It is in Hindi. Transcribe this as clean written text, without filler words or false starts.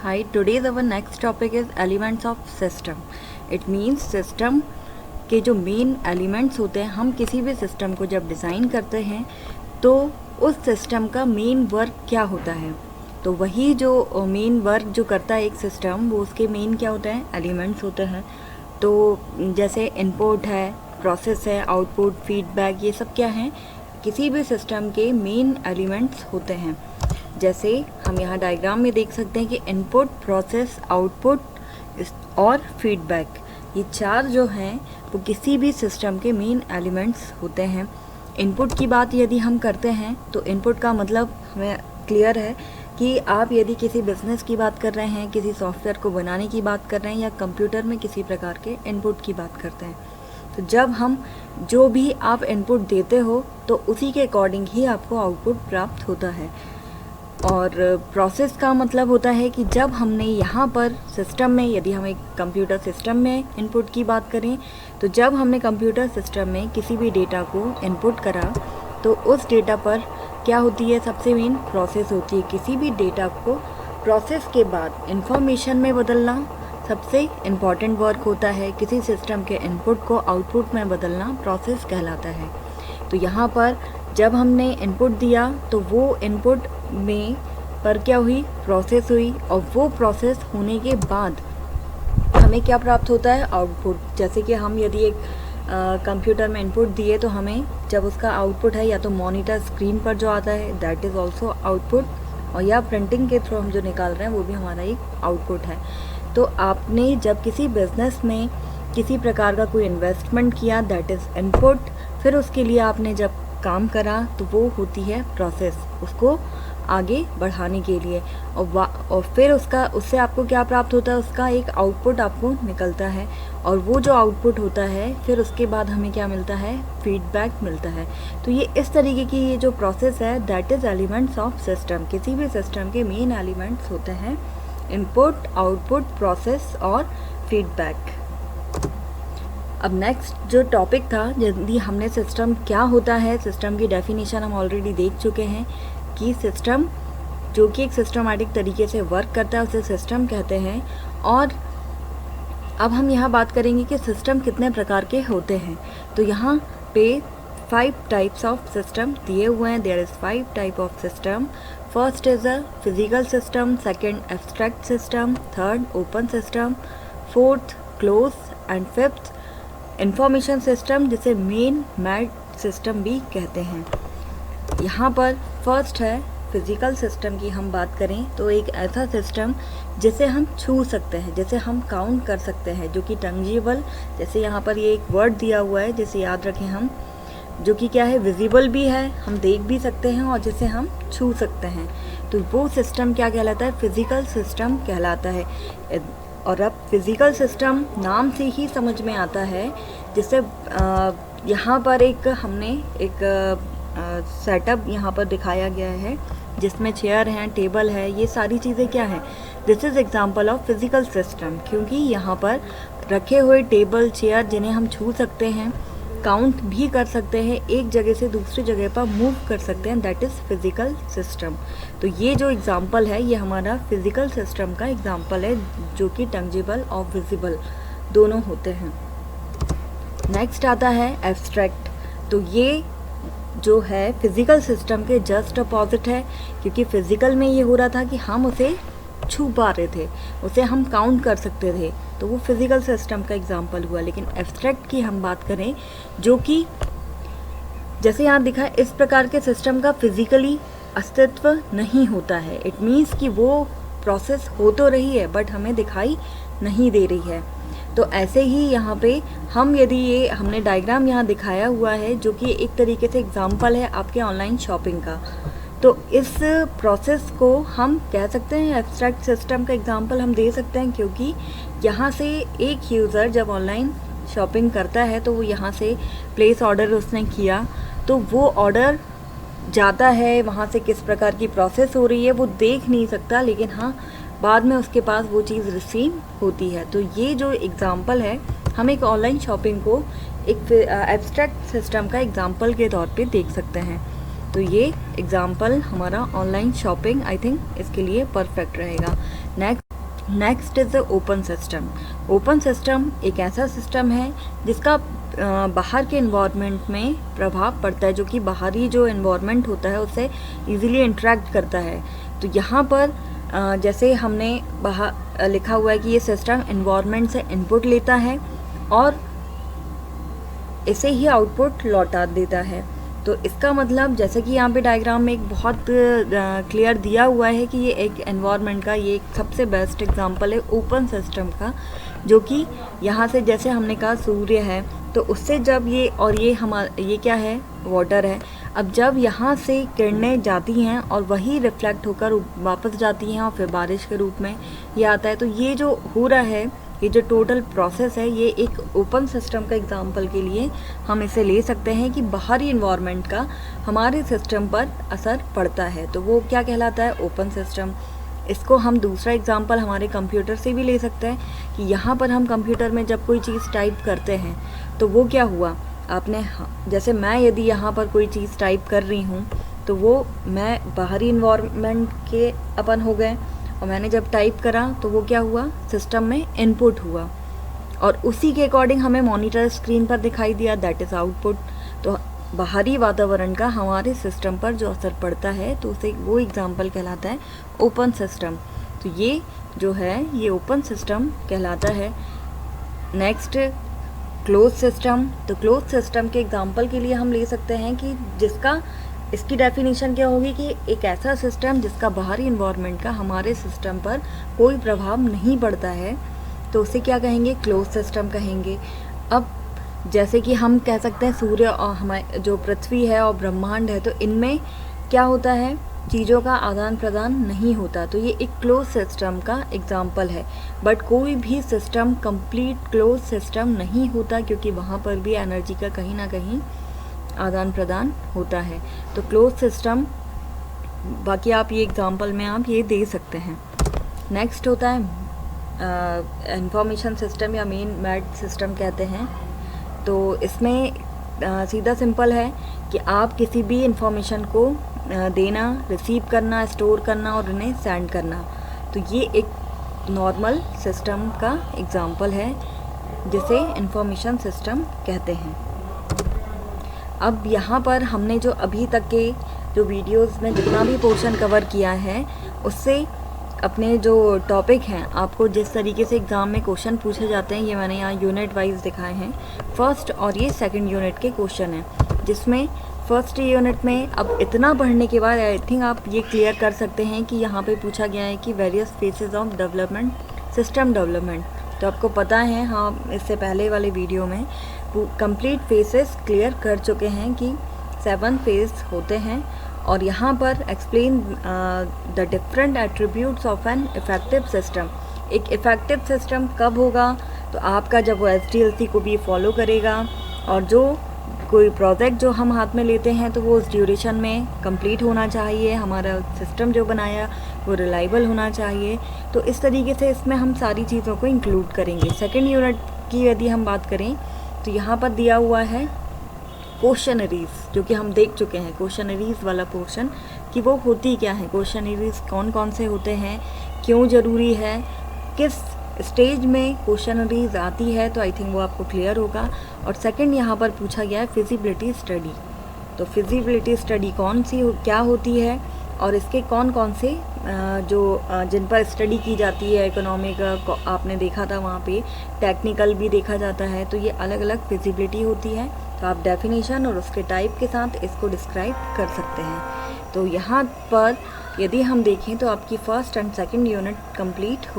Hi, today's our next topic is elements of system. It means system के जो मेन एलिमेंट्स होते हैं, हम किसी भी सिस्टम को जब डिज़ाइन करते हैं तो उस सिस्टम का मेन वर्क क्या होता है। तो वही जो मेन वर्क जो करता है एक सिस्टम, वो उसके मेन क्या होता है, एलिमेंट्स होते हैं। तो जैसे इनपुट है, प्रोसेस है, आउटपुट, फीडबैक, ये सब क्या हैं, किसी भी सिस्टम के मेन एलिमेंट्स होते हैं। जैसे हम यहाँ डायग्राम में देख सकते हैं कि इनपुट, प्रोसेस, आउटपुट और फीडबैक, ये चार जो हैं वो किसी भी सिस्टम के मेन एलिमेंट्स होते हैं। इनपुट की बात यदि हम करते हैं तो इनपुट का मतलब हमें क्लियर है कि आप यदि किसी बिज़नेस की बात कर रहे हैं, किसी सॉफ्टवेयर को बनाने की बात कर रहे हैं, या कंप्यूटर में किसी प्रकार के इनपुट की बात करते हैं, तो जब हम जो भी आप इनपुट देते हो तो उसी के अकॉर्डिंग ही आपको आउटपुट प्राप्त होता है। और प्रोसेस का मतलब होता है कि जब हमने यहाँ पर सिस्टम में, यदि हम एक कंप्यूटर सिस्टम में इनपुट की बात करें, तो जब हमने कंप्यूटर सिस्टम में किसी भी डेटा को इनपुट करा तो उस डेटा पर क्या होती है, सबसे मेन प्रोसेस होती है। किसी भी डेटा को प्रोसेस के बाद इंफॉर्मेशन में बदलना सबसे इम्पॉर्टेंट वर्क होता है। किसी सिस्टम के इनपुट को आउटपुट में बदलना प्रोसेस कहलाता है। तो यहाँ पर जब हमने इनपुट दिया तो वो इनपुट में पर क्या हुई, प्रोसेस हुई, और वो प्रोसेस होने के बाद हमें क्या प्राप्त होता है, आउटपुट। जैसे कि हम यदि एक कंप्यूटर में इनपुट दिए तो हमें जब उसका आउटपुट है, या तो मॉनिटर स्क्रीन पर जो आता है दैट इज़ ऑल्सो आउटपुट, और या प्रिंटिंग के थ्रू हम जो निकाल रहे हैं वो भी हमारा एक आउटपुट है। तो आपने जब किसी बिज़नेस में किसी प्रकार का कोई इन्वेस्टमेंट किया दैट इज़ इनपुट, फिर उसके लिए आपने जब काम करा तो वो होती है प्रोसेस, उसको आगे बढ़ाने के लिए। और फिर उससे आपको क्या प्राप्त होता है, उसका एक आउटपुट आपको निकलता है, और वो जो आउटपुट होता है फिर उसके बाद हमें क्या मिलता है, फीडबैक मिलता है। तो ये इस तरीके की ये जो प्रोसेस है that is elements of system. किसी भी सिस्टम के मेन एलिमेंट्स होते हैं इनपुट, आउटपुट, प्रोसेस और फीडबैक। अब नेक्स्ट जो टॉपिक था, यदि हमने सिस्टम क्या होता है, सिस्टम की डेफिनेशन हम ऑलरेडी देख चुके हैं कि सिस्टम जो कि एक सिस्टमैटिक तरीके से वर्क करता है उसे सिस्टम कहते हैं। और अब हम यहाँ बात करेंगे कि सिस्टम कितने प्रकार के होते हैं। तो यहाँ पे 5 टाइप्स ऑफ सिस्टम दिए हुए हैं। There is 5 type of system. First is a physical system, second abstract system, third open system, fourth close, and fifth information system, जिसे मेन मैड सिस्टम भी कहते हैं। यहाँ पर फर्स्ट है फिज़िकल सिस्टम की हम बात करें तो एक ऐसा सिस्टम जिसे हम छू सकते हैं, जिसे हम काउंट कर सकते हैं, जो कि टंजिबल, जैसे यहाँ पर ये एक वर्ड दिया हुआ है जिसे याद रखें हम, जो कि क्या है, विजिबल भी है, हम देख भी सकते हैं, और जिसे हम छू सकते हैं। तो वो सिस्टम क्या कहलाता है, फिज़िकल सिस्टम कहलाता है। और अब फिज़िकल सिस्टम नाम से ही समझ में आता है, जिससे यहाँ पर हमने एक सेटअप यहाँ पर दिखाया गया है जिसमें चेयर हैं, टेबल है, ये सारी चीज़ें क्या हैं, this is example of physical system. क्योंकि यहाँ पर रखे हुए टेबल, चेयर, जिन्हें हम छू सकते हैं, काउंट भी कर सकते हैं, एक जगह से दूसरी जगह पर मूव कर सकते हैं, दैट इज़ फिज़िकल सिस्टम। तो ये जो एग्जांपल है ये हमारा फिज़िकल सिस्टम का एग्जांपल है, जो कि टंजिबल और विजिबल दोनों होते हैं। नेक्स्ट आता है एब्स्ट्रैक्ट। तो ये जो है फिज़िकल सिस्टम के जस्ट अपोजिट है, क्योंकि फिज़िकल में ये हो रहा था कि हम उसे छू पा रहे थे, उसे हम काउंट कर सकते थे, तो वो फिज़िकल सिस्टम का एग्जांपल हुआ। लेकिन एब्स्ट्रैक्ट की हम बात करें, जो कि जैसे यहाँ दिखा है, इस प्रकार के सिस्टम का फिज़िकली अस्तित्व नहीं होता है। इट मीन्स कि वो प्रोसेस हो तो रही है बट हमें दिखाई नहीं दे रही है। तो ऐसे ही यहाँ पे हम यदि ये हमने डायग्राम यहाँ दिखाया हुआ है, जो कि एक तरीके से एग्जांपल है आपके ऑनलाइन शॉपिंग का, तो इस प्रोसेस को हम कह सकते हैं एब्स्ट्रैक्ट सिस्टम का एग्जांपल हम दे सकते हैं। क्योंकि यहाँ से एक यूज़र जब ऑनलाइन शॉपिंग करता है तो वो यहाँ से प्लेस ऑर्डर उसने किया, तो वो ऑर्डर जाता है, वहाँ से किस प्रकार की प्रोसेस हो रही है वो देख नहीं सकता, लेकिन हाँ बाद में उसके पास वो चीज़ रिसीव होती है। तो ये जो एग्ज़ाम्पल है, हम एक ऑनलाइन शॉपिंग को एक एब्स्ट्रैक्ट सिस्टम का एग्ज़ाम्पल के तौर पे देख सकते हैं। तो ये एग्ज़ाम्पल हमारा ऑनलाइन शॉपिंग आई थिंक इसके लिए परफेक्ट रहेगा। Next next is open system. Open system एक ऐसा सिस्टम है जिसका बाहर के इन्वायरमेंट में प्रभाव पड़ता है, जो कि बाहरी जो इन्वायरमेंट होता है उससे इजीली इंटरेक्ट करता है। तो यहाँ पर जैसे हमने बाहर लिखा हुआ है कि ये सिस्टम इन्वायरमेंट से इनपुट लेता है और इसे ही आउटपुट लौटा देता है। तो इसका मतलब जैसे कि यहाँ पे डायग्राम में एक बहुत क्लियर दिया हुआ है कि ये एक एनवायरनमेंट का ये एक सबसे बेस्ट एग्जांपल है ओपन सिस्टम का, जो कि यहाँ से जैसे हमने कहा सूर्य है, तो उससे जब ये और ये क्या है, वाटर है। अब जब यहाँ से किरणें जाती हैं और वही रिफ्लेक्ट होकर वापस जाती हैं और फिर बारिश के रूप में ये आता है, तो ये जो हो रहा है, ये जो टोटल प्रोसेस है, ये एक ओपन सिस्टम का एग्जांपल के लिए हम इसे ले सकते हैं कि बाहरी इन्वायरमेंट का हमारे सिस्टम पर असर पड़ता है। तो वो क्या कहलाता है, ओपन सिस्टम। इसको हम दूसरा एग्जांपल हमारे कंप्यूटर से भी ले सकते हैं कि यहाँ पर हम कंप्यूटर में जब कोई चीज़ टाइप करते हैं तो वो क्या हुआ, आपने जैसे मैं यदि यहाँ पर कोई चीज़ टाइप कर रही हूँ तो वो मैं बाहरी इन्वायरमेंट के अपन हो गए, और मैंने जब टाइप करा तो वो क्या हुआ, सिस्टम में इनपुट हुआ और उसी के अकॉर्डिंग हमें मॉनिटर स्क्रीन पर दिखाई दिया, दैट इज़ आउटपुट। तो बाहरी वातावरण का हमारे सिस्टम पर जो असर पड़ता है तो उसे वो एग्जांपल कहलाता है ओपन सिस्टम। तो ये जो है ये ओपन सिस्टम कहलाता है। Next close system. तो क्लोज सिस्टम के एग्जांपल के लिए हम ले सकते हैं कि जिसका इसकी डेफिनेशन क्या होगी कि एक ऐसा सिस्टम जिसका बाहरी इन्वायरमेंट का हमारे सिस्टम पर कोई प्रभाव नहीं पड़ता है, तो उसे क्या कहेंगे, क्लोज सिस्टम कहेंगे। अब जैसे कि हम कह सकते हैं सूर्य और हमारे जो पृथ्वी है और ब्रह्मांड है, तो इनमें क्या होता है, चीज़ों का आदान प्रदान नहीं होता, तो ये एक क्लोज सिस्टम का एग्जाम्पल है। बट कोई भी सिस्टम कंप्लीट क्लोज सिस्टम नहीं होता, क्योंकि वहाँ पर भी एनर्जी का कहीं ना कहीं आदान प्रदान होता है। तो क्लोज सिस्टम, बाकी आप ये एग्जांपल में आप ये दे सकते हैं। नेक्स्ट होता है इंफॉर्मेशन सिस्टम या मेन मैड सिस्टम कहते हैं। तो इसमें सीधा सिंपल है कि आप किसी भी इंफॉर्मेशन को देना, रिसीव करना, स्टोर करना और उन्हें सेंड करना। तो ये एक नॉर्मल सिस्टम का एग्जांपल है जिसे इंफॉर्मेशन सिस्टम कहते हैं। अब यहाँ पर हमने जो अभी तक के जो वीडियोस में जितना भी पोर्शन कवर किया है, उससे अपने जो टॉपिक हैं, आपको जिस तरीके से एग्ज़ाम में क्वेश्चन पूछे जाते हैं, ये मैंने यहाँ यूनिट वाइज दिखाए हैं। फर्स्ट और ये सेकंड यूनिट के क्वेश्चन हैं, जिसमें फर्स्ट यूनिट में अब इतना पढ़ने के बाद आई थिंक आप ये क्लियर कर सकते हैं कि यहाँ पे पूछा गया है कि various phases of development, system development. तो आपको पता है, हाँ, इससे पहले वाले वीडियो में कंप्लीट फेसेस क्लियर कर चुके हैं कि 7 फेज होते हैं। और यहाँ पर explain the different attributes of an effective system. एक इफ़ेक्टिव सिस्टम कब होगा, तो आपका जब वो SDLC को भी फॉलो करेगा, और जो कोई प्रोजेक्ट जो हम हाथ में लेते हैं तो वो उस ड्यूरेशन में कंप्लीट होना चाहिए, हमारा सिस्टम जो बनाया वो रिलायबल होना चाहिए। तो इस तरीके से इसमें हम सारी चीज़ों को इंक्लूड करेंगे। सेकेंड यूनिट की यदि हम बात करें तो यहाँ पर दिया हुआ है क्वेश्चनरीज, जो कि हम देख चुके हैं, क्वेश्चनरीज वाला पोर्शन कि वो होती क्या है, क्वेश्चनरीज कौन कौन से होते हैं, क्यों ज़रूरी है, किस स्टेज में क्वेश्चनरीज आती है, तो आई थिंक वो आपको क्लियर होगा। और सेकंड यहाँ पर पूछा गया है फिजिबिलिटी स्टडी। तो फिजिबिलिटी स्टडी कौन सी क्या होती है और इसके कौन कौन से जिन पर स्टडी की जाती है, इकोनॉमिक आपने देखा था वहाँ पे, टेक्निकल भी देखा जाता है, तो ये अलग अलग फिजिबिलिटी होती है। तो आप डेफिनेशन और उसके टाइप के साथ इसको डिस्क्राइब कर सकते हैं। तो यहाँ पर यदि हम देखें तो आपकी first and second unit complete हो